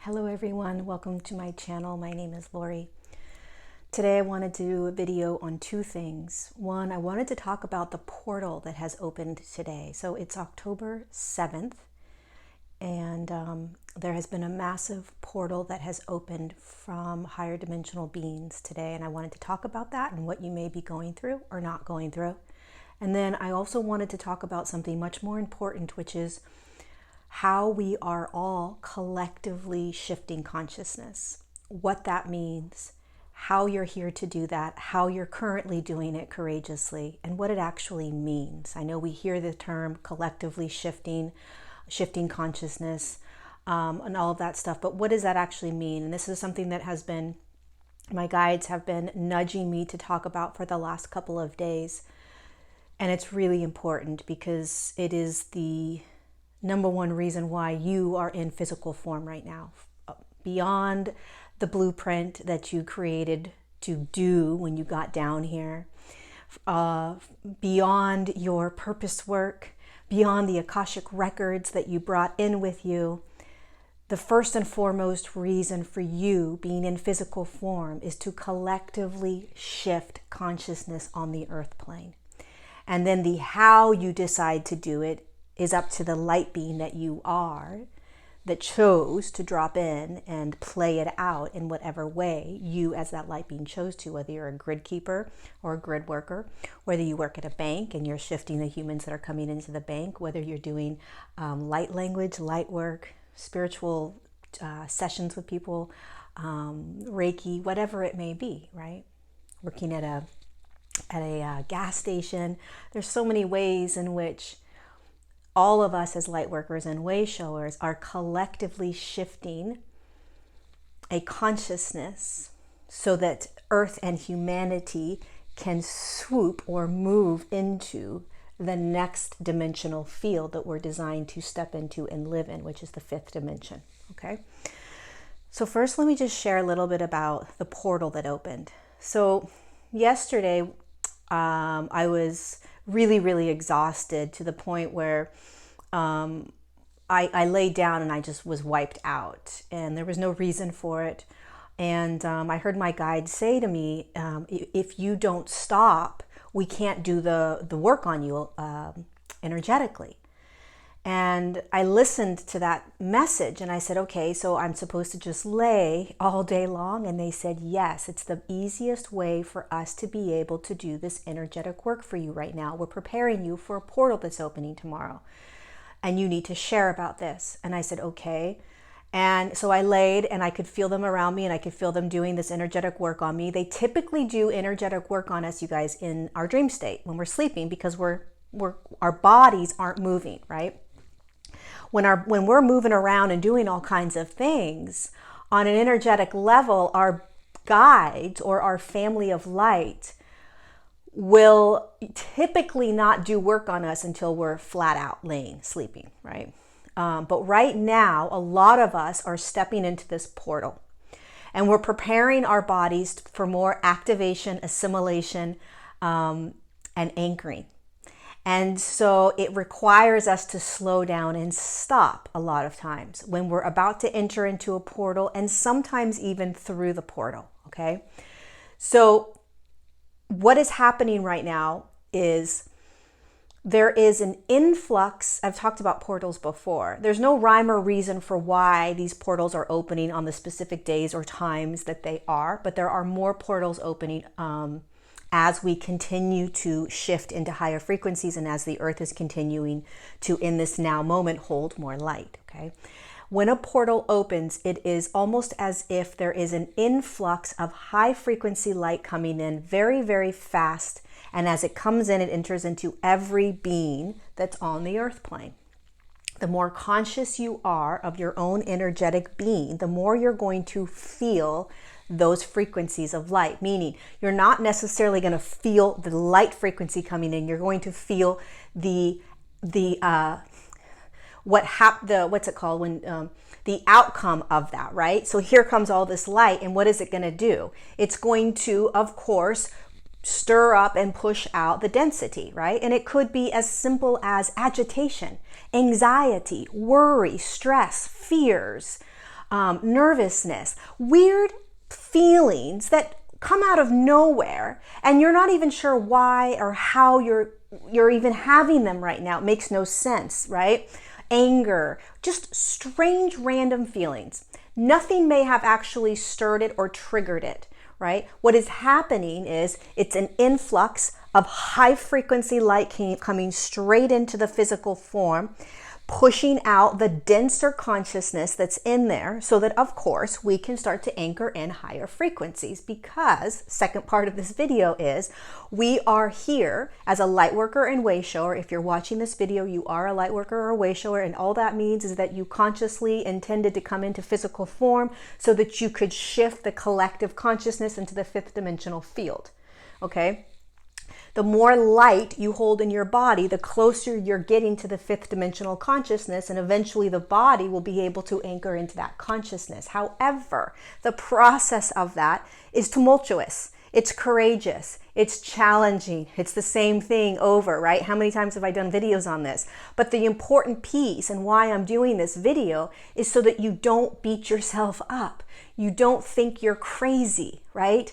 Hello everyone, welcome to my channel. My name is Lori. Today I wanted to do a video on two things. One, I wanted to talk about the portal that has opened today. So it's October 7th and there has been a massive portal that has opened from higher dimensional beings today, and I wanted to talk about that and what you may be going through or not going through. And then I also wanted to talk about something much more important, which is how we are all collectively shifting consciousness, what that means, how you're here to do that, how you're currently doing it courageously, and what it actually means. I know we hear the term collectively shifting consciousness, and all of that stuff, but what does that actually mean? And this is something that has been, my guides have been nudging me to talk about for the last couple of days. And it's really important because it is the number one reason why you are in physical form right now. Beyond the blueprint that you created to do when you got down here, beyond your purpose work, beyond the Akashic records that you brought in with you, the first and foremost reason for you being in physical form is to collectively shift consciousness on the earth plane. And then the how you decide to do it is up to the light being that you are, that chose to drop in and play it out in whatever way you as that light being chose to, whether you're a grid keeper or a grid worker, whether you work at a bank and you're shifting the humans that are coming into the bank, whether you're doing light language, light work, spiritual sessions with people, Reiki, whatever it may be, right? Working at a gas station. There's so many ways in which all of us as light workers and way showers are collectively shifting a consciousness so that Earth and humanity can swoop or move into the next dimensional field that we're designed to step into and live in, which is the fifth dimension. Okay. So first, let me just share a little bit about the portal that opened. So yesterday, I was really exhausted to the point where I laid down and I just was wiped out, and there was no reason for it. And I heard my guide say to me, if you don't stop, we can't do the work on you energetically. And I listened to that message and I said, okay, so I'm supposed to just lay all day long? And they said, yes, it's the easiest way for us to be able to do this energetic work for you right now. We're preparing you for a portal that's opening tomorrow, and you need to share about this. And I said, okay. And so I laid and I could feel them around me and I could feel them doing this energetic work on me. They typically do energetic work on us, you guys, in our dream state when we're sleeping, because our bodies aren't moving, right? When we're moving around and doing all kinds of things on an energetic level, our guides or our family of light will typically not do work on us until we're flat out laying, sleeping, right? But right now, a lot of us are stepping into this portal and we're preparing our bodies for more activation, assimilation, and anchoring. And so it requires us to slow down and stop a lot of times when we're about to enter into a portal, and sometimes even through the portal, okay? So what is happening right now is there is an influx. I've talked about portals before. There's no rhyme or reason for why these portals are opening on the specific days or times that they are, but there are more portals opening as we continue to shift into higher frequencies and as the earth is continuing to, in this now moment, hold more light, okay? When a portal opens, it is almost as if there is an influx of high frequency light coming in very fast. And as it comes in, it enters into every being that's on the earth plane. The more conscious you are of your own energetic being, the more you're going to feel those frequencies of light, meaning you're not necessarily going to feel the light frequency coming in. You're going to feel what's it called when the outcome of that, right? So here comes all this light, and what is it going to do? It's going to, of course, stir up and push out the density, right? And it could be as simple as agitation, anxiety, worry, stress, fears, nervousness, weird feelings that come out of nowhere, and you're not even sure why or how you're even having them right now. It makes no sense, right? Anger, just strange random feelings. Nothing may have actually stirred it or triggered it, right? What is happening is it's an influx of high frequency light coming straight into the physical form, pushing out the denser consciousness that's in there, so that of course we can start to anchor in higher frequencies. Because second part of this video is we are here as a light worker and way shower. If you're watching this video, you are a light worker or a way shower, and all that means is that you consciously intended to come into physical form so that you could shift the collective consciousness into the fifth dimensional field. Okay? The more light you hold in your body, the closer you're getting to the fifth dimensional consciousness, and eventually the body will be able to anchor into that consciousness. However, the process of that is tumultuous. It's courageous. It's challenging. It's the same thing over, right? How many times have I done videos on this? But the important piece, and why I'm doing this video, is so that you don't beat yourself up. You don't think you're crazy, right?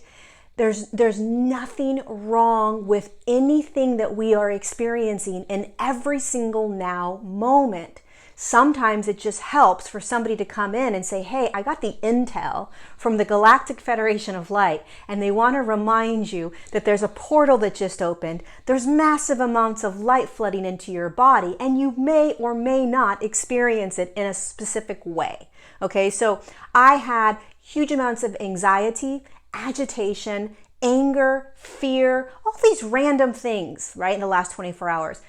There's nothing wrong with anything that we are experiencing in every single now moment. Sometimes it just helps for somebody to come in and say, hey, I got the intel from the Galactic Federation of Light, and they want to remind you that there's a portal that just opened. There's massive amounts of light flooding into your body, and you may or may not experience it in a specific way. Okay, so I had huge amounts of anxiety, agitation, anger, fear, all these random things, right, in the last 24 hours.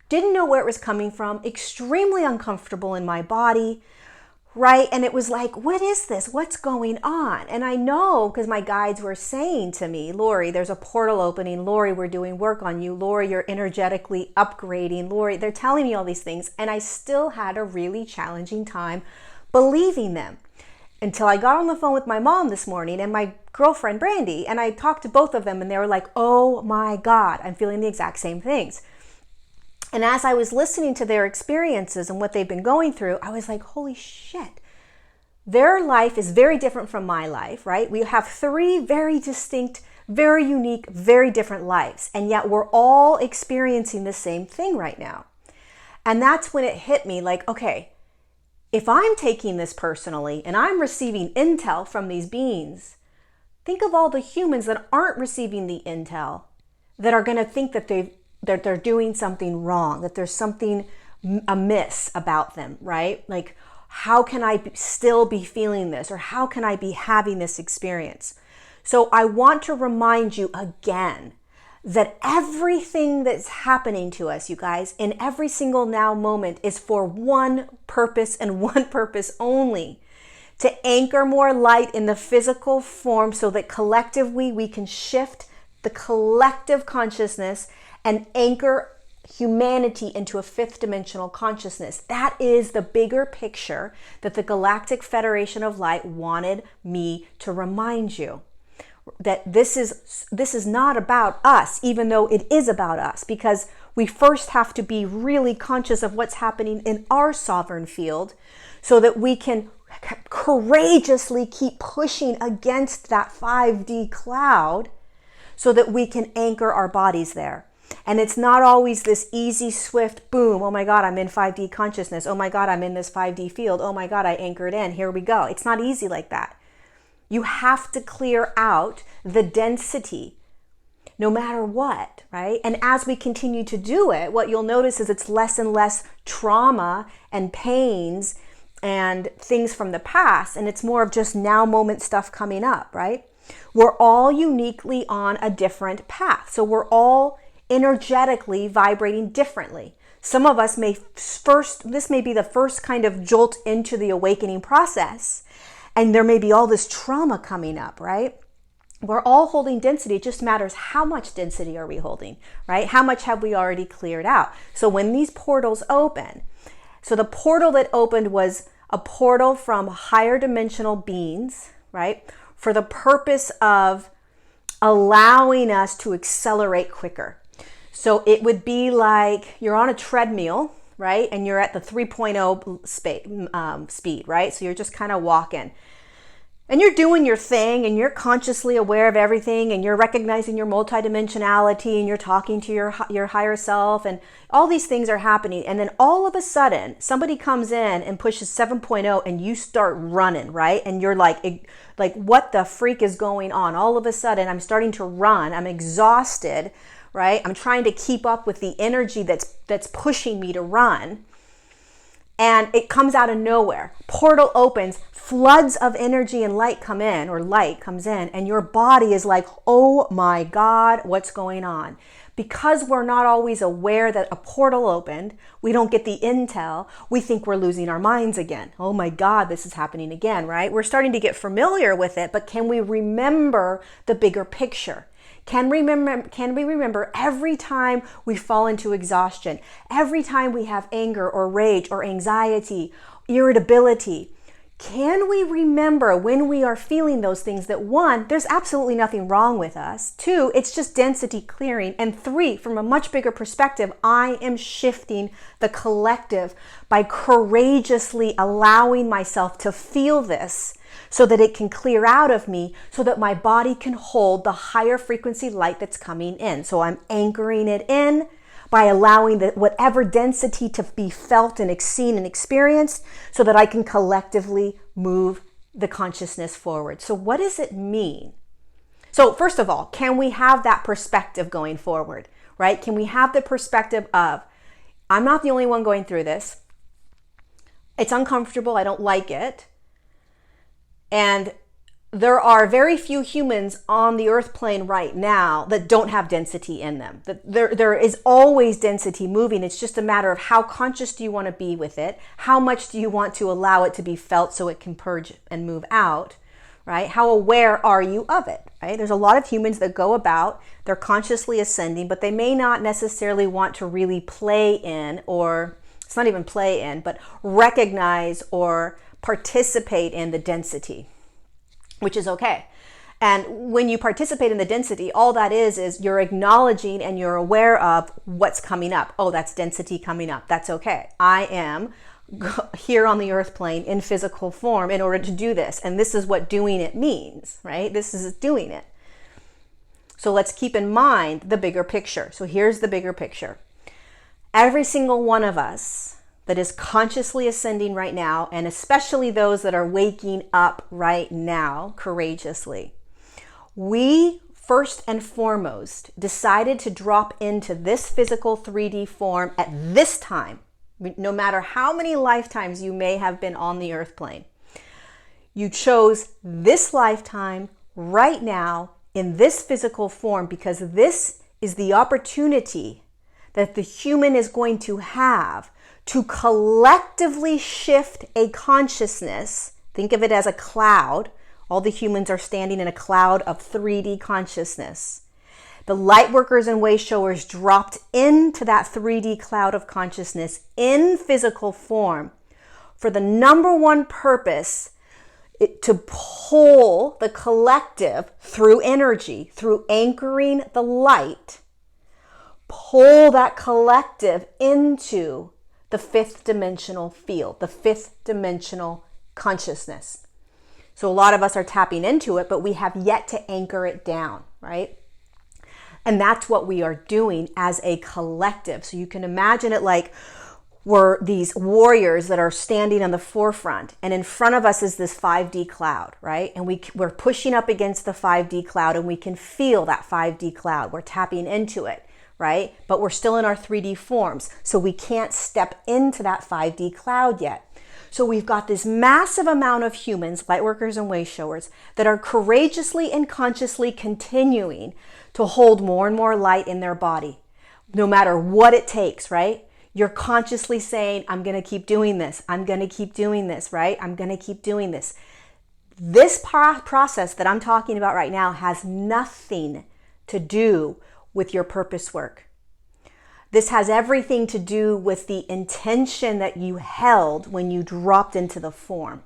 Didn't know where it was coming from, extremely uncomfortable in my body, right? And it was like, what is this? What's going on? And I know because my guides were saying to me, Lori, there's a portal opening. Lori, we're doing work on you. Lori, you're energetically upgrading. Lori, they're telling me all these things. And I still had a really challenging time believing them. Until I got on the phone with my mom this morning and my girlfriend, Brandy, and I talked to both of them, and they were like, oh my God, I'm feeling the exact same things. And as I was listening to their experiences and what they've been going through, I was like, holy shit. Their life is very different from my life, right? We have three very distinct, very unique, very different lives, and yet we're all experiencing the same thing right now. And that's when it hit me like, okay, if I'm taking this personally and I'm receiving intel from these beings, think of all the humans that aren't receiving the intel that are going to think that they're doing something wrong, that there's something amiss about them, right? Like, how can I still be feeling this, or how can I be having this experience? So I want to remind you again that everything that's happening to us, you guys, in every single now moment is for one purpose and one purpose only: to anchor more light in the physical form so that collectively we can shift the collective consciousness and anchor humanity into a fifth dimensional consciousness. That is the bigger picture that the Galactic Federation of Light wanted me to remind you. That this is not about us, even though it is about us, because we first have to be really conscious of what's happening in our sovereign field so that we can courageously keep pushing against that 5D cloud so that we can anchor our bodies there. And it's not always this easy, swift, boom, oh my God, I'm in 5D consciousness. Oh my God, I'm in this 5D field. Oh my God, I anchored in. Here we go. It's not easy like that. You have to clear out the density no matter what, right? And as we continue to do it, what you'll notice is it's less and less trauma and pains and things from the past, and it's more of just now moment stuff coming up, right? We're all uniquely on a different path. So we're all energetically vibrating differently. Some of us this may be the first kind of jolt into the awakening process, and there may be all this trauma coming up, right? We're all holding density. It just matters how much density are we holding, right? How much have we already cleared out? So when these portals open, so the portal that opened was a portal from higher dimensional beings, right? For the purpose of allowing us to accelerate quicker. So it would be like you're on a treadmill, right? And you're at the 3.0 speed, right? So you're just kind of walking. And you're doing your thing, and you're consciously aware of everything, and you're recognizing your multidimensionality, and you're talking to your higher self, and all these things are happening. And then all of a sudden, somebody comes in and pushes 7.0, and you start running, right? And you're like, what the freak is going on? All of a sudden, I'm starting to run. I'm exhausted, right? I'm trying to keep up with the energy that's pushing me to run. And it comes out of nowhere. Portal opens, floods of energy and light come in, or light comes in, and your body is like, oh my God, what's going on? Because we're not always aware that a portal opened, we don't get the intel, we think we're losing our minds again. Oh my God, this is happening again, right? We're starting to get familiar with it, but can we remember the bigger picture? Can we remember every time we fall into exhaustion, every time we have anger or rage or anxiety, irritability? Can we remember when we are feeling those things that, one, there's absolutely nothing wrong with us. Two, it's just density clearing. And three, from a much bigger perspective, I am shifting the collective by courageously allowing myself to feel this so that it can clear out of me, so that my body can hold the higher frequency light that's coming in. So I'm anchoring it in by allowing whatever density to be felt and seen and experienced, so that I can collectively move the consciousness forward. So what does it mean? So first of all, can we have that perspective going forward, right? Can we have the perspective of, I'm not the only one going through this. It's uncomfortable. I don't like it. And there are very few humans on the earth plane right now that don't have density in them. There is always density moving. It's just a matter of how conscious do you want to be with it? How much do you want to allow it to be felt so it can purge and move out, right? How aware are you of it, right? There's a lot of humans that go about, they're consciously ascending, but they may not necessarily want to really play in, or it's not even play in, but recognize or participate in the density, which is okay. And when you participate in the density, all that is you're acknowledging and you're aware of what's coming up. Oh, that's density coming up. That's okay. I am here on the earth plane in physical form in order to do this. And this is what doing it means, right? This is doing it. So let's keep in mind the bigger picture. So here's the bigger picture. Every single one of us that is consciously ascending right now, and especially those that are waking up right now courageously, we first and foremost decided to drop into this physical 3D form at this time, no matter how many lifetimes you may have been on the earth plane. You chose this lifetime right now in this physical form because this is the opportunity that the human is going to have to collectively shift a consciousness. Think of it as a cloud. All the humans are standing in a cloud of 3D consciousness. The light workers and way showers dropped into that 3D cloud of consciousness in physical form for the number one purpose, to pull the collective through energy, through anchoring the light, pull that collective into the fifth dimensional field, the fifth dimensional consciousness. So a lot of us are tapping into it, but we have yet to anchor it down, right? And that's what we are doing as a collective. So you can imagine it like we're these warriors that are standing on the forefront, and in front of us is this 5D cloud, right? And we're pushing up against the 5D cloud, and we can feel that 5D cloud. We're tapping into it, right? But we're still in our 3D forms, so we can't step into that 5D cloud yet. So we've got this massive amount of humans, light workers and way showers, that are courageously and consciously continuing to hold more and more light in their body, no matter what it takes, right? You're consciously saying, I'm going to keep doing this. I'm going to keep doing this, right? I'm going to keep doing this. This process that I'm talking about right now has nothing to do with your purpose work. This has everything to do with the intention that you held when you dropped into the form.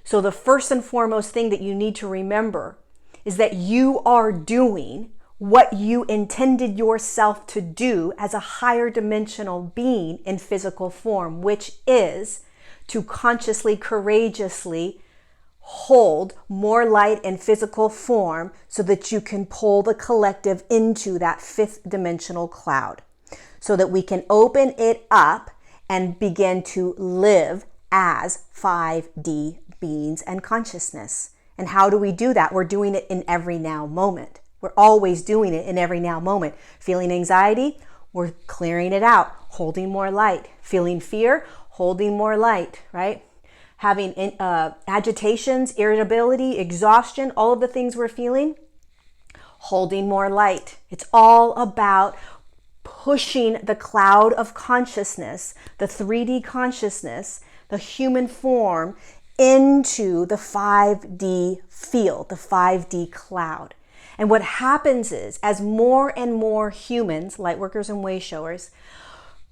So the first and foremost thing that you need to remember is that you are doing what you intended yourself to do as a higher dimensional being in physical form, which is to consciously, courageously hold more light in physical form so that you can pull the collective into that fifth dimensional cloud, so that we can open it up and begin to live as 5D beings and consciousness. And how do we do that? We're doing it in every now moment. We're always doing it in every now moment. Feeling anxiety, we're clearing it out, holding more light. Feeling fear, holding more light, right? Having agitations, irritability, exhaustion, all of the things we're feeling, holding more light. It's all about pushing the cloud of consciousness, the 3D consciousness, the human form, into the 5D field, the 5D cloud. And what happens is, as more and more humans, light workers and way showers,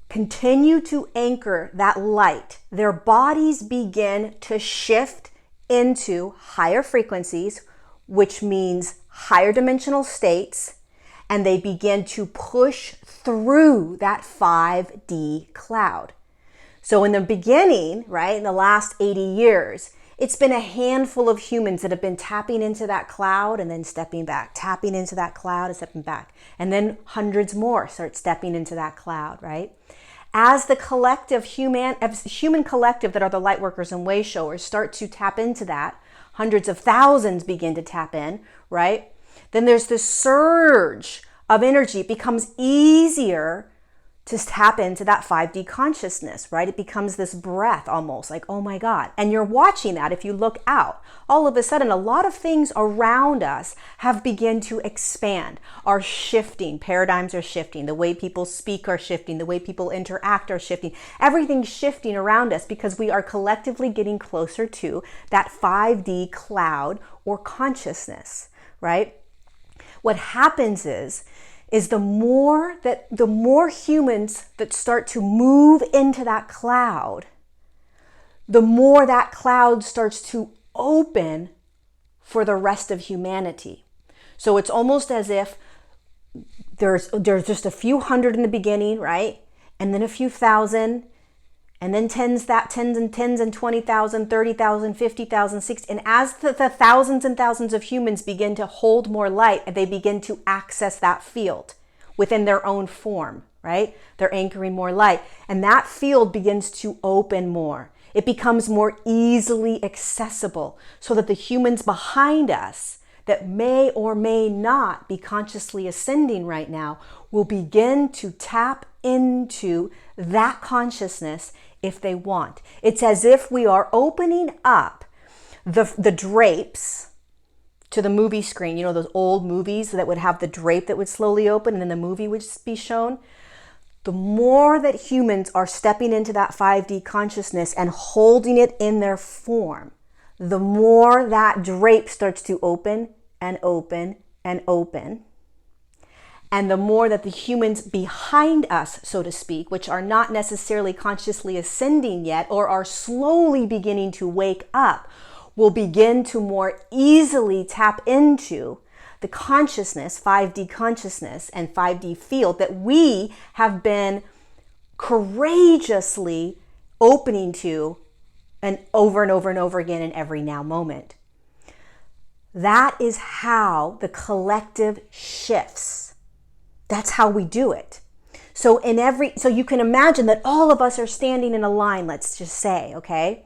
continue to anchor that light, their bodies begin to shift into higher frequencies, which means higher dimensional states, and they begin to push through that 5D cloud. So in the beginning, right, in the last 80 years, it's been a handful of humans that have been tapping into that cloud and then stepping back, tapping into that cloud and stepping back. And then hundreds more start stepping into that cloud, right? As the collective human collective that are the light workers and way showers start to tap into that, hundreds of thousands begin to tap in, right? Then there's this surge of energy. It becomes easier to tap into that 5D consciousness, right? It becomes this breath almost like, oh my God. And you're watching that if you look out. All of a sudden, a lot of things around us have begun to expand, are shifting. Paradigms are shifting. The way people speak are shifting. The way people interact are shifting. Everything's shifting around us because we are collectively getting closer to that 5D cloud or consciousness, right? What happens is the more humans that start to move into that cloud, the more that cloud starts to open for the rest of humanity. So it's almost as if there's just a few hundred in the beginning, right? And then a few thousand, and then tens and 20,000, 30,000, 50,000, 60. And as the thousands and thousands of humans begin to hold more light, they begin to access that field within their own form, right? They're anchoring more light. And that field begins to open more. It becomes more easily accessible so that the humans behind us that may or may not be consciously ascending right now will begin to tap into that consciousness if they want. It's as if we are opening up the drapes to the movie screen. You know, those old movies that would have the drape that would slowly open and then the movie would be shown. The more that humans are stepping into that 5D consciousness and holding it in their form, the more that drape starts to open and open and open. And the more that the humans behind us, so to speak, which are not necessarily consciously ascending yet or are slowly beginning to wake up, will begin to more easily tap into the consciousness, 5D consciousness and 5D field that we have been courageously opening to and over and over and over again in every now moment. That is how the collective shifts. That's how we do it. So you can imagine that all of us are standing in a line, let's just say, okay?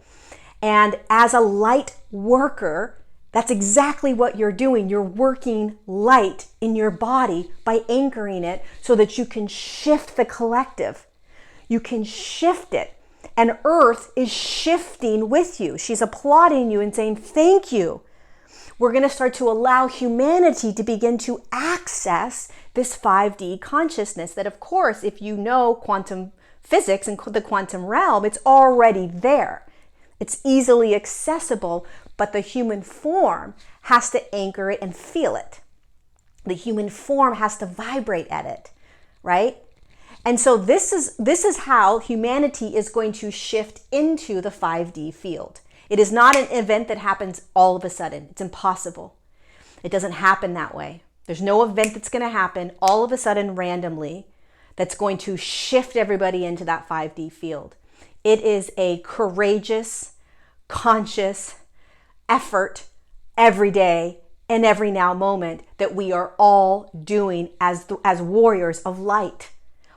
And as a light worker, that's exactly what you're doing. You're working light in your body by anchoring it so that you can shift the collective. You can shift it. And Earth is shifting with you. She's applauding you and saying, thank you. We're going to start to allow humanity to begin to access this 5D consciousness that, of course, if you know quantum physics and the quantum realm, it's already there. It's easily accessible, but the human form has to anchor it and feel it. The human form has to vibrate at it, right? And so this is how humanity is going to shift into the 5D field. It is not an event that happens all of a sudden. It's impossible. It doesn't happen that way. There's no event that's going to happen all of a sudden randomly that's going to shift everybody into that 5D field. It is a courageous, conscious effort every day and every now moment that we are all doing as warriors of light.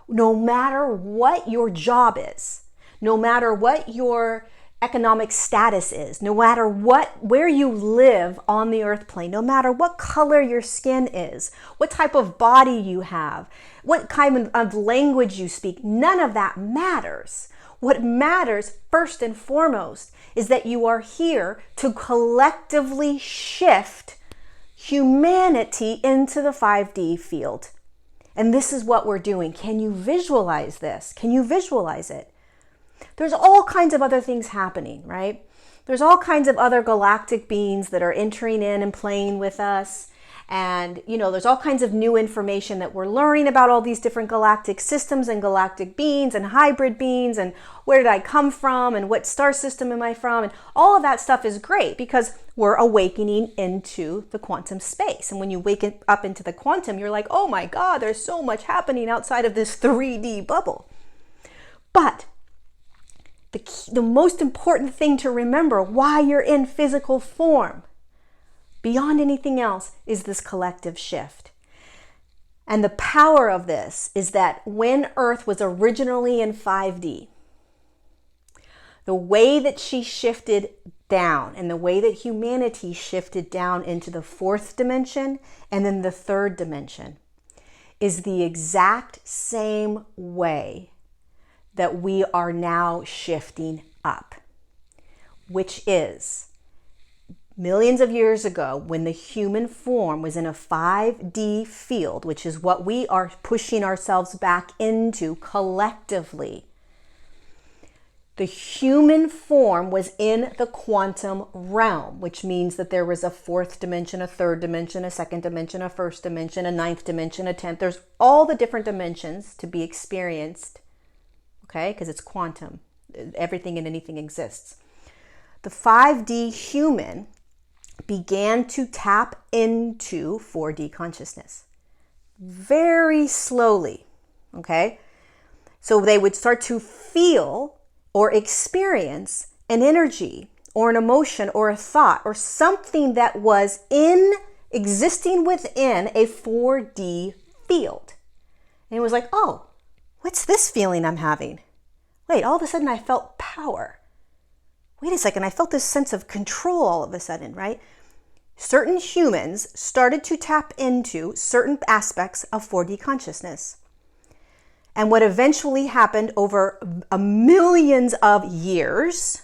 No matter what your job is, no matter what your economic status is, no matter where you live on the earth plane, no matter what color your skin is, what type of body you have, what kind of language you speak, none of that matters. What matters first and foremost is that you are here to collectively shift humanity into the 5D field. And this is what we're doing. Can you visualize this? Can you visualize it? There's all kinds of other things happening, right? There's all kinds of other galactic beings that are entering in and playing with us. And, there's all kinds of new information that we're learning about all these different galactic systems and galactic beings and hybrid beings and where did I come from and what star system am I from? And all of that stuff is great because we're awakening into the quantum space. And when you wake up into the quantum, you're like, oh my God, there's so much happening outside of this 3D bubble. But the most important thing to remember why you're in physical form, beyond anything else, is this collective shift. And the power of this is that when Earth was originally in 5D, the way that she shifted down and the way that humanity shifted down into the 4th dimension and then the 3rd dimension is the exact same way that we are now shifting up, which is millions of years ago when the human form was in a 5D field, which is what we are pushing ourselves back into collectively. The human form was in the quantum realm, which means that there was a 4th dimension, a 3rd dimension, a 2nd dimension, a 1st dimension, a 9th dimension, a 10th. There's all the different dimensions to be experienced. Okay, because it's quantum. Everything and anything exists. The 5D human began to tap into 4D consciousness very slowly. Okay, so they would start to feel or experience an energy or an emotion or a thought or something that was existing within a 4D field. And it was like, oh, what's this feeling I'm having? Wait, all of a sudden I felt power. Wait a second, I felt this sense of control all of a sudden, right? Certain humans started to tap into certain aspects of 4D consciousness. And what eventually happened over millions of years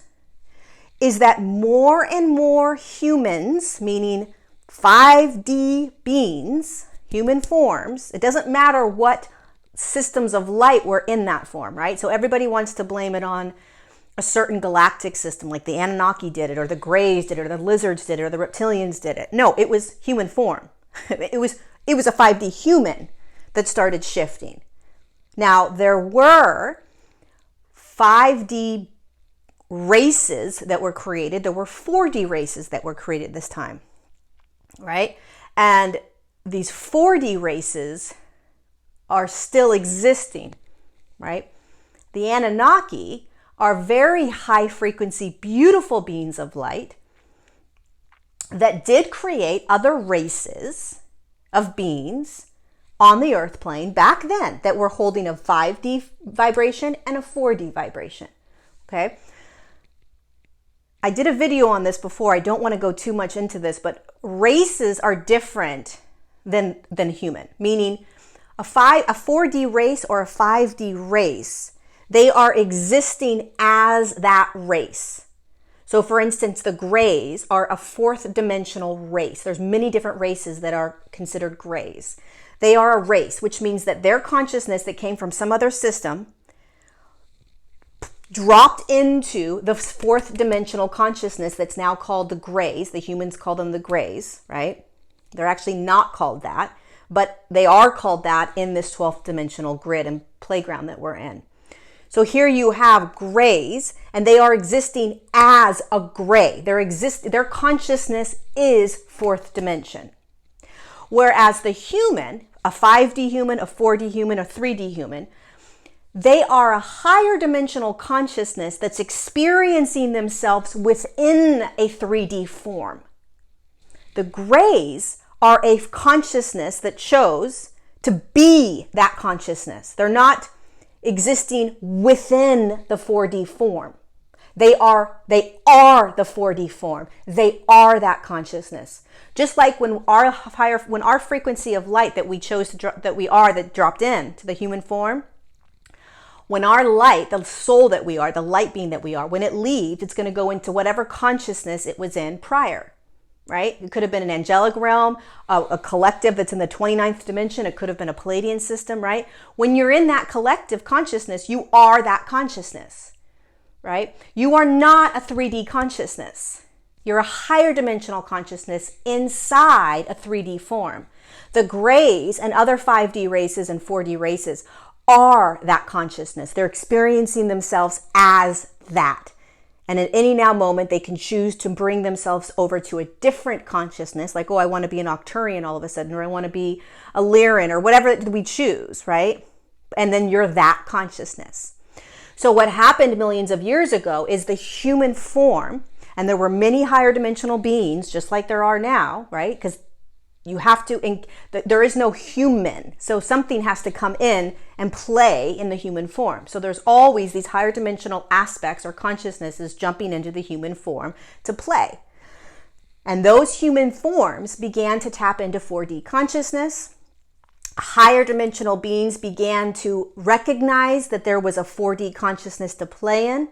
is that more and more humans, meaning 5D beings, human forms, it doesn't matter what systems of light were in that form, right? So everybody wants to blame it on a certain galactic system, like the Anunnaki did it, or the Greys did it, or the lizards did it, or the reptilians did it. No, it was human form. It was a 5D human that started shifting. Now, there were 5D races that were created. There were 4D races that were created this time, right? And these 4D races are still existing, right? The Anunnaki are very high frequency, beautiful beings of light that did create other races of beings on the earth plane back then that were holding a 5D vibration and a 4D vibration, okay? I did a video on this before. I don't want to go too much into this, but races are different than human, meaning a 4D race or a 5D race, they are existing as that race. So for instance, the Greys are a 4th dimensional race. There's many different races that are considered Greys. They are a race, which means that their consciousness that came from some other system dropped into the 4th dimensional consciousness that's now called the Greys. The humans call them the Greys, right? They're actually not called that, but they are called that in this 12th dimensional grid and playground that we're in. So here you have Greys, and they are existing as a Grey. Their consciousness is 4th dimension. Whereas the human, a 5D human, a 4D human, a 3D human, they are a higher dimensional consciousness that's experiencing themselves within a 3D form. The grays are a consciousness that chose to be that consciousness. They're not existing within the 4D form. They are the 4D form. They are that consciousness. Just like when our frequency of light that we chose to that dropped in to the human form, when our light, the soul that we are, the light being that we are, when it leaves, it's going to go into whatever consciousness it was in prior, right? It could have been an angelic realm, a collective that's in the 29th dimension. It could have been a Palladian system, right? When you're in that collective consciousness, you are that consciousness, right? You are not a 3D consciousness. You're a higher dimensional consciousness inside a 3D form. The grays and other 5D races and 4D races are that consciousness. They're experiencing themselves as that. And at any now moment, they can choose to bring themselves over to a different consciousness, like, oh, I want to be an Arcturian all of a sudden, or I want to be a Lyran, or whatever we choose, right? And then you're that consciousness. So what happened millions of years ago is the human form, and there were many higher dimensional beings, just like there are now, right? Because you have to, there is no human. So something has to come in and play in the human form. So there's always these higher dimensional aspects or consciousnesses jumping into the human form to play. And those human forms began to tap into 4D consciousness. Higher dimensional beings began to recognize that there was a 4D consciousness to play in.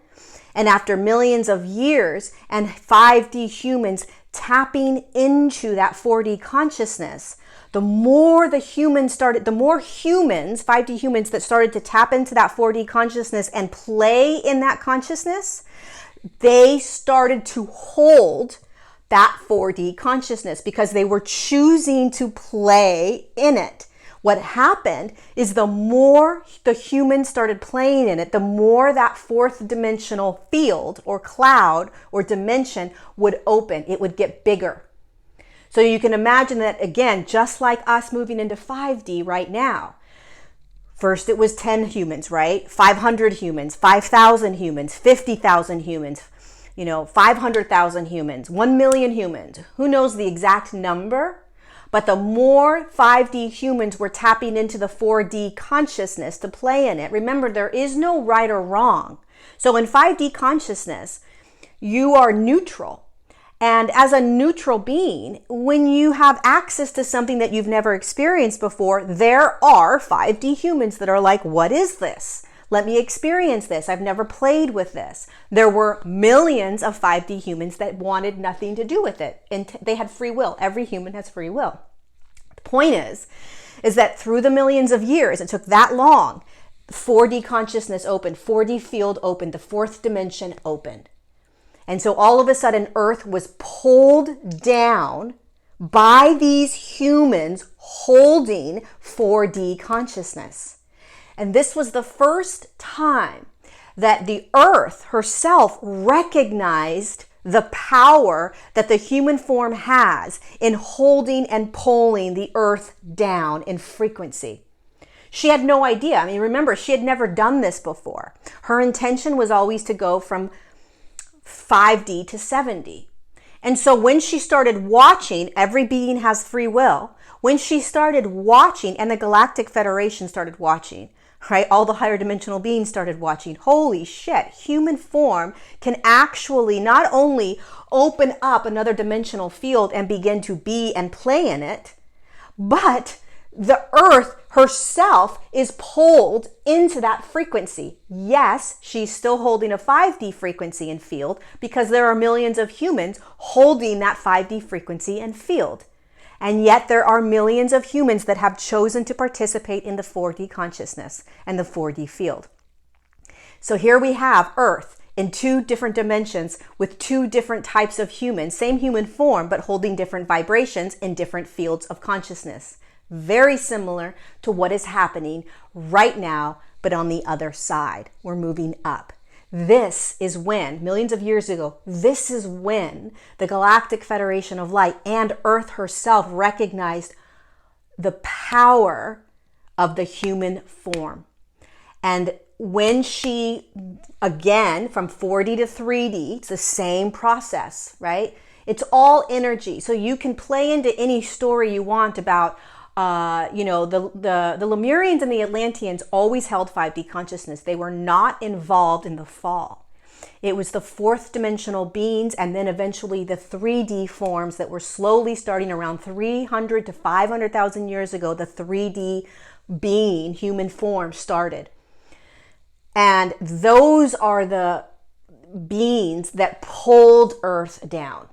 And after millions of years and 5D humans tapping into that 4D consciousness, the more humans, 5D humans that started to tap into that 4D consciousness and play in that consciousness, they started to hold that 4D consciousness because they were choosing to play in it. What happened is the more the humans started playing in it, the more that fourth dimensional field or cloud or dimension would open. It would get bigger. So you can imagine that, again, just like us moving into 5D right now. First it was 10 humans, right? 500 humans, 5,000 humans, 50,000 humans, 500,000 humans, 1 million humans. Who knows the exact number? But the more 5D humans were tapping into the 4D consciousness to play in it, remember, there is no right or wrong. So in 5D consciousness, you are neutral. And as a neutral being, when you have access to something that you've never experienced before, there are 5D humans that are like, what is this? Let me experience this. I've never played with this. There were millions of 5D humans that wanted nothing to do with it. And they had free will. Every human has free will. The point is that through the millions of years, it took that long, 4D consciousness opened, 4D field opened, the fourth dimension opened. And so all of a sudden, Earth was pulled down by these humans holding 4D consciousness. And this was the first time that the Earth herself recognized the power that the human form has in holding and pulling the Earth down in frequency. She had no idea. I mean, remember, she had never done this before. Her intention was always to go from 5D to 7D. And so when she started watching, every being has free will. When she started watching, and the Galactic Federation started watching, right? All the higher dimensional beings started watching. Holy shit, human form can actually not only open up another dimensional field and begin to be and play in it, but the Earth herself is pulled into that frequency. Yes, she's still holding a 5D frequency and field because there are millions of humans holding that 5D frequency and field. And yet there are millions of humans that have chosen to participate in the 4D consciousness and the 4D field. So here we have Earth in two different dimensions with two different types of humans, same human form, but holding different vibrations in different fields of consciousness. Very similar to what is happening right now, but on the other side. We're moving up. This is when, millions of years ago, this is when the Galactic Federation of Light and Earth herself recognized, the power of the human form. And when she, again, from 4D to 3D, it's the same process, right? It's all energy. So you can play into any story you want about, the Lemurians and the Atlanteans always held 5D consciousness. They were not involved in the fall. It was the fourth dimensional beings and then eventually the 3D forms that were slowly starting around 300 to 500,000 years ago. The 3D being, human form started. And those are the beings that pulled Earth down.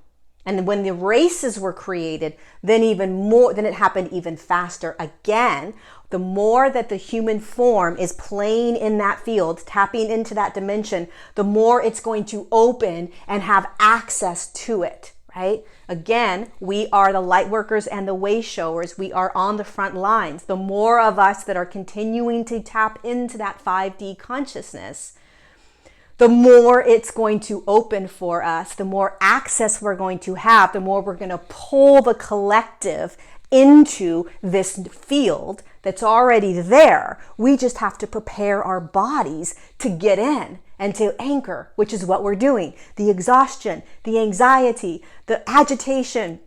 And when the races were created, then it happened even faster. Again, the more that the human form is playing in that field, tapping into that dimension, the more it's going to open and have access to it, right? Again, we are the light workers and the way showers. We are on the front lines. The more of us that are continuing to tap into that 5D consciousness, the more it's going to open for us, the more access we're going to have, the more we're going to pull the collective into this field that's already there. We just have to prepare our bodies to get in and to anchor, which is what we're doing. The exhaustion, the anxiety, the agitation.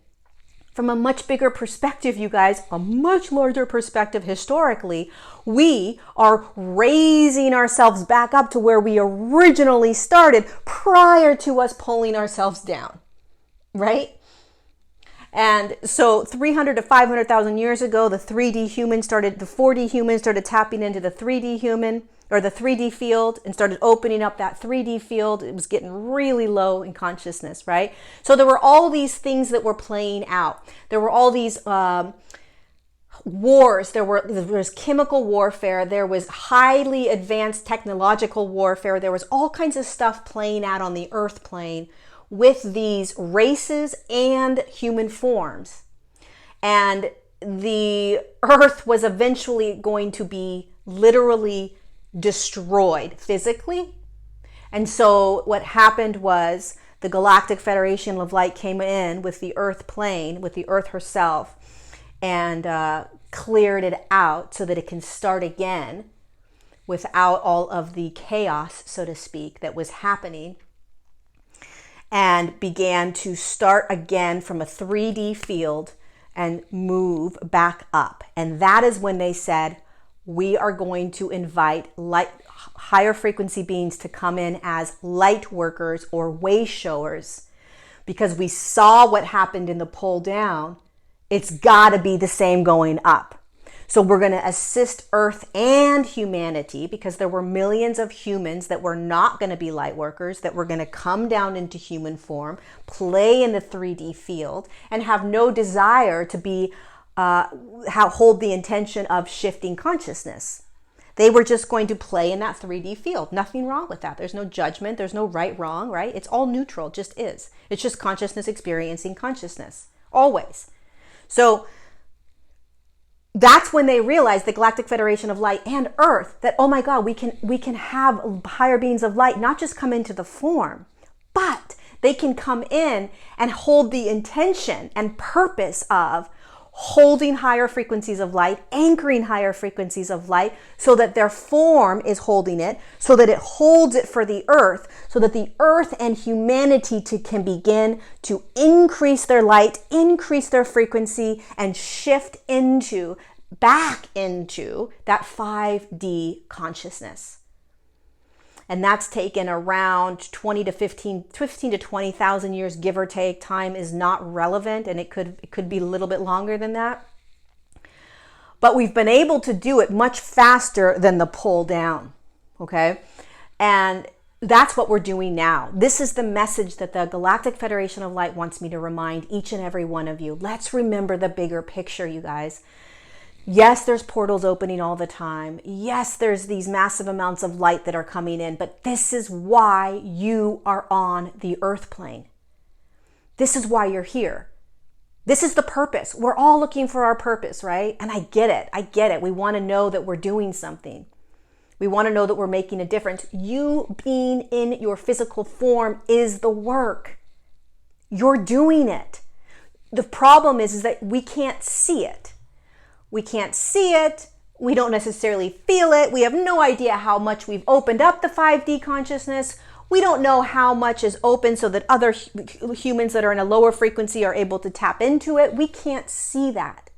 From a much bigger perspective, you guys, a much larger perspective historically, we are raising ourselves back up to where we originally started prior to us pulling ourselves down, right? And so 300 to 500,000 years ago, the 4D human started tapping into the 3D human, or the 3D field, and started opening up that 3D field. It was getting really low in consciousness, right? So there were all these things that were playing out. There were all these wars. There was chemical warfare. There was highly advanced technological warfare. There was all kinds of stuff playing out on the earth plane with these races and human forms. And the earth was eventually going to be literally destroyed physically. And so what happened was the Galactic Federation of Light came in with the earth plane, with the earth herself, and cleared it out so that it can start again without all of the chaos, so to speak, that was happening, and began to start again from a 3D field and move back up. And that is when they said, we are going to invite higher frequency beings to come in as light workers or way showers, because we saw what happened in the pull down. It's got to be the same going up. So we're going to assist Earth and humanity, because there were millions of humans that were not going to be light workers, that were going to come down into human form, play in the 3D field, and have no desire to be hold the intention of shifting consciousness. They were just going to play in that 3D field. Nothing wrong with that. There's no judgment. There's no right, wrong, right? It's all neutral, just is. It's just consciousness experiencing consciousness, always. So that's when they realized, the Galactic Federation of Light and Earth, that, oh my God, we can have higher beings of light not just come into the form, but they can come in and hold the intention and purpose of holding higher frequencies of light, anchoring higher frequencies of light, so that their form is holding it, so that it holds it for the earth, so that the earth and humanity can begin to increase their light, increase their frequency, and shift back into that 5D consciousness. And that's taken around 15 to 20,000 years, give or take. Time is not relevant, and it could be a little bit longer than that. But we've been able to do it much faster than the pull down, okay? And that's what we're doing now. This is the message that the Galactic Federation of Light wants me to remind each and every one of you. Let's remember the bigger picture, you guys. Yes, there's portals opening all the time. Yes, there's these massive amounts of light that are coming in, but this is why you are on the earth plane. This is why you're here. This is the purpose. We're all looking for our purpose, right? And I get it. We want to know that we're doing something. We want to know that we're making a difference. You being in your physical form is the work. You're doing it. The problem is that we can't see it. We can't see it. We don't necessarily feel it. We have no idea how much we've opened up the 5D consciousness. We don't know how much is open so that other humans that are in a lower frequency are able to tap into it. We can't see that.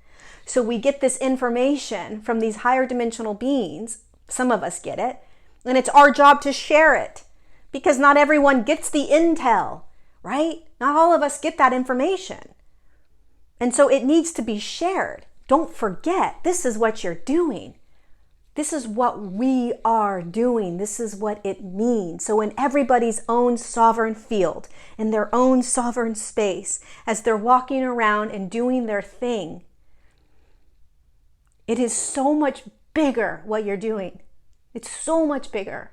So we get this information from these higher dimensional beings. Some of us get it. And it's our job to share it, because not everyone gets the intel, right? Not all of us get that information. And so it needs to be shared. Don't forget, this is what you're doing. This is what we are doing. This is what it means. So in everybody's own sovereign field, in their own sovereign space, as they're walking around and doing their thing, it is so much bigger what you're doing. It's so much bigger.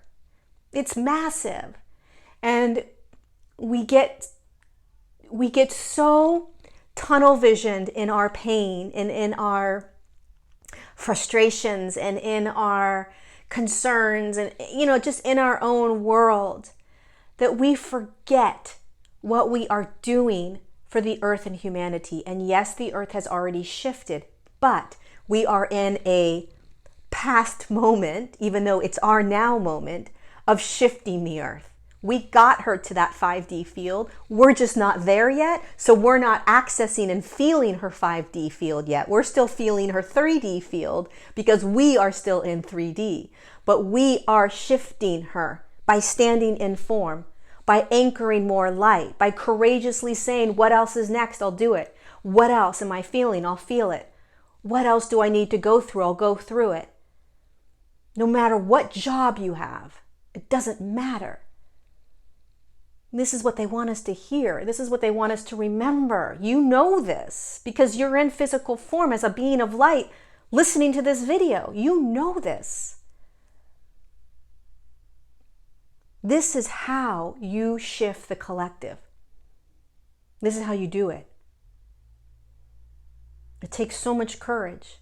It's massive. And we get so tunnel visioned in our pain and in our frustrations and in our concerns and, just in our own world, that we forget what we are doing for the earth and humanity. And yes, the earth has already shifted, but we are in a past moment, even though it's our now moment, of shifting the earth. We got her to that 5D field. We're just not there yet. So we're not accessing and feeling her 5D field yet. We're still feeling her 3D field because we are still in 3D. But we are shifting her by standing in form, by anchoring more light, by courageously saying, what else is next? I'll do it. What else am I feeling? I'll feel it. What else do I need to go through? I'll go through it. No matter what job you have, it doesn't matter. This is what they want us to hear. This is what they want us to remember. You know this because you're in physical form as a being of light listening to this video. You know this. This is how you shift the collective. This is how you do it. It takes so much courage.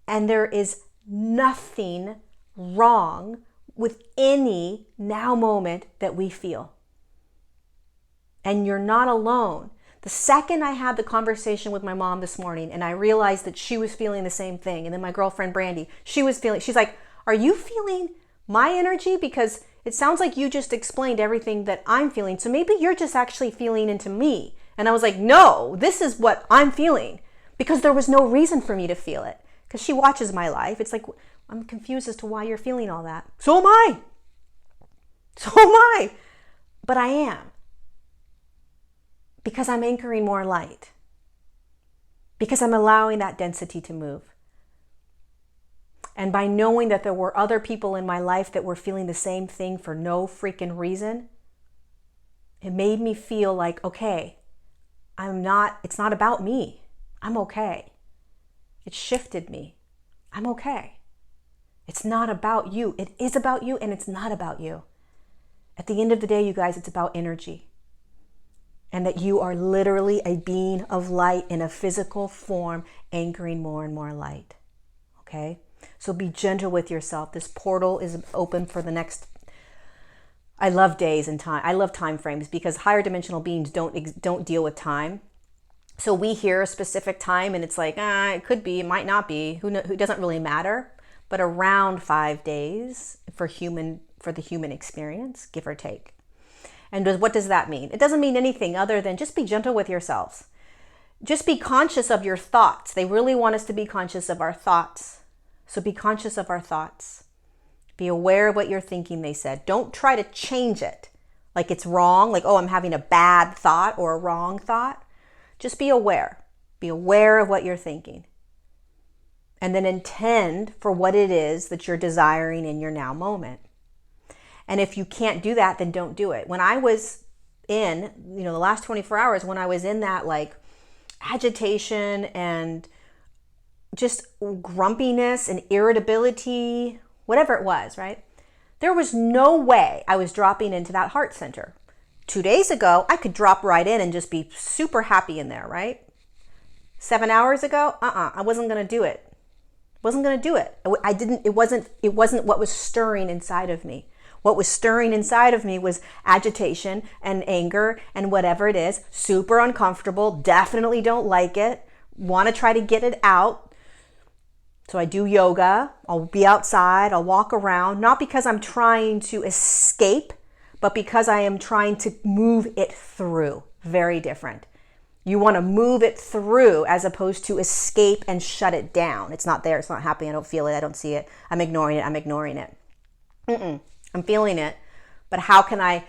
And there is nothing wrong with any now moment that we feel. And you're not alone. The second I had the conversation with my mom this morning and I realized that she was feeling the same thing, and then my girlfriend Brandy, she's like, are you feeling my energy? Because it sounds like you just explained everything that I'm feeling. So maybe you're just actually feeling into me. And I was like, no, this is what I'm feeling, because there was no reason for me to feel it. Because she watches my life. It's like, I'm confused as to why you're feeling all that. So am I. So am I. But I am. Because I'm anchoring more light. Because I'm allowing that density to move. And by knowing that there were other people in my life that were feeling the same thing for no freaking reason, it made me feel like, okay, it's not about me. I'm okay. It shifted me. I'm okay. It's not about you. It is about you, and it's not about you. At the end of the day, you guys, it's about energy. And that you are literally a being of light in a physical form, anchoring more and more light. Okay? So be gentle with yourself. This portal is open for the next... I love days and time. I love time frames because higher dimensional beings don't deal with time. So we hear a specific time and it's like, it could be, it might not be. Who doesn't really matter. But around 5 days for the human experience, give or take. And what does that mean? It doesn't mean anything other than just be gentle with yourselves. Just be conscious of your thoughts. They really want us to be conscious of our thoughts. So be conscious of our thoughts. Be aware of what you're thinking, they said. Don't try to change it like it's wrong, like, oh, I'm having a bad thought or a wrong thought. Just be aware. Be aware of what you're thinking. And then intend for what it is that you're desiring in your now moment. And if you can't do that, then don't do it. When I was in, the last 24 hours, when I was in that like agitation and just grumpiness and irritability, whatever it was, right? There was no way I was dropping into that heart center. 2 days ago, I could drop right in and just be super happy in there, right? 7 hours ago, I wasn't going to do it. Wasn't going to do it. It wasn't what was stirring inside of me. What was stirring inside of me was agitation and anger and whatever it is, super uncomfortable, definitely don't like it, want to try to get it out. So I do yoga. I'll be outside. I'll walk around, not because I'm trying to escape, but because I am trying to move it through. Very different. You want to move it through as opposed to escape and shut it down. It's not there. It's not happening. I don't feel it. I don't see it. I'm ignoring it. I'm ignoring it. I'm feeling it. But how can I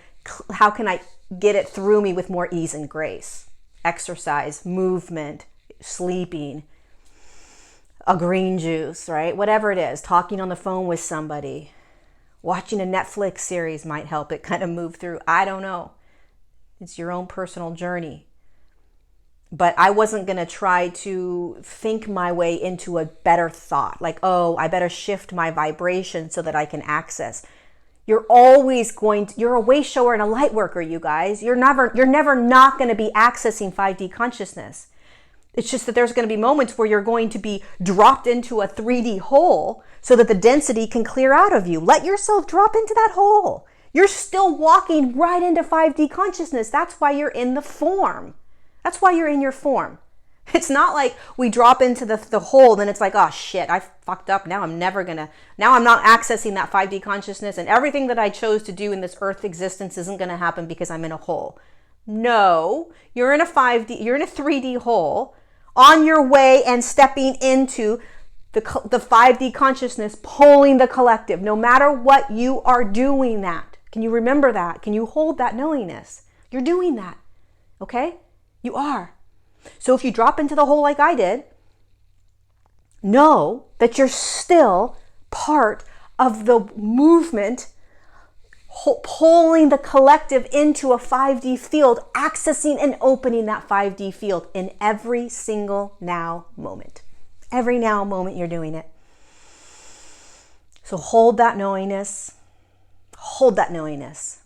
get it through me with more ease and grace? Exercise, movement, sleeping, a green juice, right? Whatever it is, talking on the phone with somebody, watching a Netflix series might help it kind of move through. I don't know. It's your own personal journey. But I wasn't going to try to think my way into a better thought. Like, oh, I better shift my vibration so that I can access. You're always you're a way shower and a light worker, you guys. You're never not going to be accessing 5D consciousness. It's just that there's going to be moments where you're going to be dropped into a 3D hole so that the density can clear out of you. Let yourself drop into that hole. You're still walking right into 5D consciousness. That's why you're in the form. That's why you're in your form. It's not like we drop into the hole, then it's like, oh shit, I fucked up. Now I'm not accessing that 5D consciousness, and everything that I chose to do in this earth existence isn't going to happen because I'm in a hole. No, you're in a 3D hole on your way and stepping into the 5D consciousness, pulling the collective. No matter what, you are doing that. Can you remember that? Can you hold that knowingness? You're doing that. Okay? You are. So if you drop into the hole like I did, know that you're still part of the movement, pulling the collective into a 5D field, accessing and opening that 5D field in every single now moment. Every now moment you're doing it. So hold that knowingness. Hold that knowingness.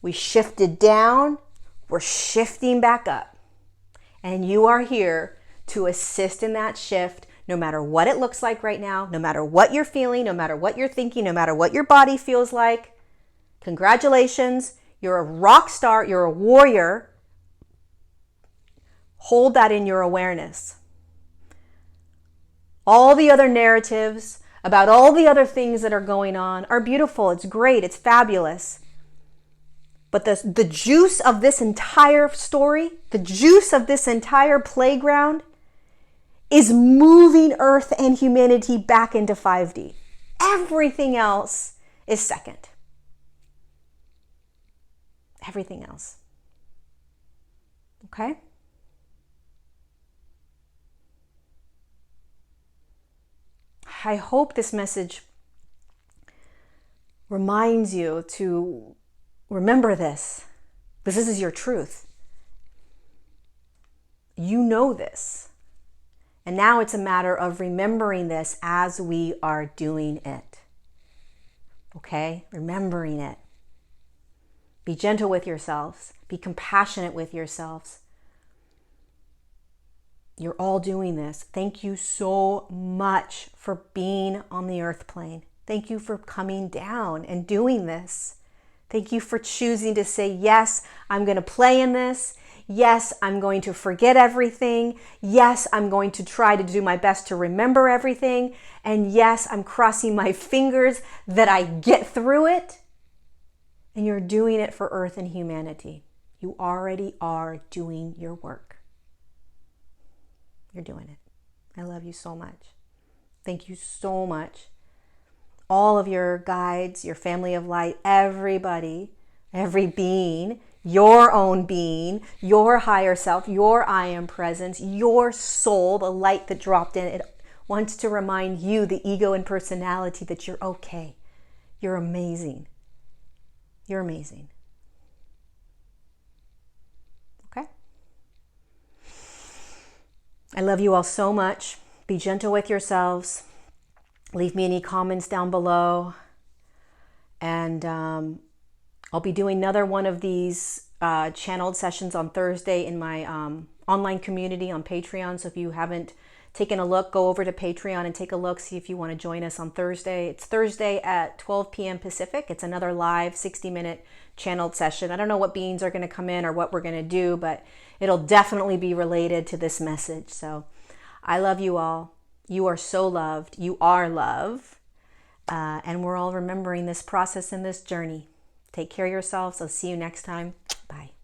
We shifted down. We're shifting back up. And you are here to assist in that shift, no matter what it looks like right now, no matter what you're feeling, no matter what you're thinking, no matter what your body feels like. Congratulations. You're a rock star. You're a warrior. Hold that in your awareness. All the other narratives about all the other things that are going on are beautiful. It's great. It's fabulous. But the juice of this entire story, the juice of this entire playground is moving Earth and humanity back into 5D. Everything else is second. Everything else. Okay? I hope this message reminds you to remember this. This is your truth. You know this. And now it's a matter of remembering this as we are doing it. Okay? Remembering it. Be gentle with yourselves. Be compassionate with yourselves. You're all doing this. Thank you so much for being on the earth plane. Thank you for coming down and doing this. Thank you for choosing to say, yes, I'm going to play in this. Yes, I'm going to forget everything. Yes, I'm going to try to do my best to remember everything. And yes, I'm crossing my fingers that I get through it. And you're doing it for Earth and humanity. You already are doing your work. You're doing it. I love you so much. Thank you so much. All of your guides, your family of light, everybody, every being, your own being, your higher self, your I am presence, your soul, the light that dropped in, it wants to remind you, the ego and personality, that you're okay. You're amazing. You're amazing. Okay? I love you all so much. Be gentle with yourselves. Leave me any comments down below. And I'll be doing another one of these channeled sessions on Thursday in my online community on Patreon. So if you haven't taken a look, go over to Patreon and take a look. See if you want to join us on Thursday. It's Thursday at 12 p.m. Pacific. It's another live 60-minute channeled session. I don't know what beings are going to come in or what we're going to do, but it'll definitely be related to this message. So I love you all. You are so loved. You are love. And we're all remembering this process and this journey. Take care of yourselves. I'll see you next time. Bye.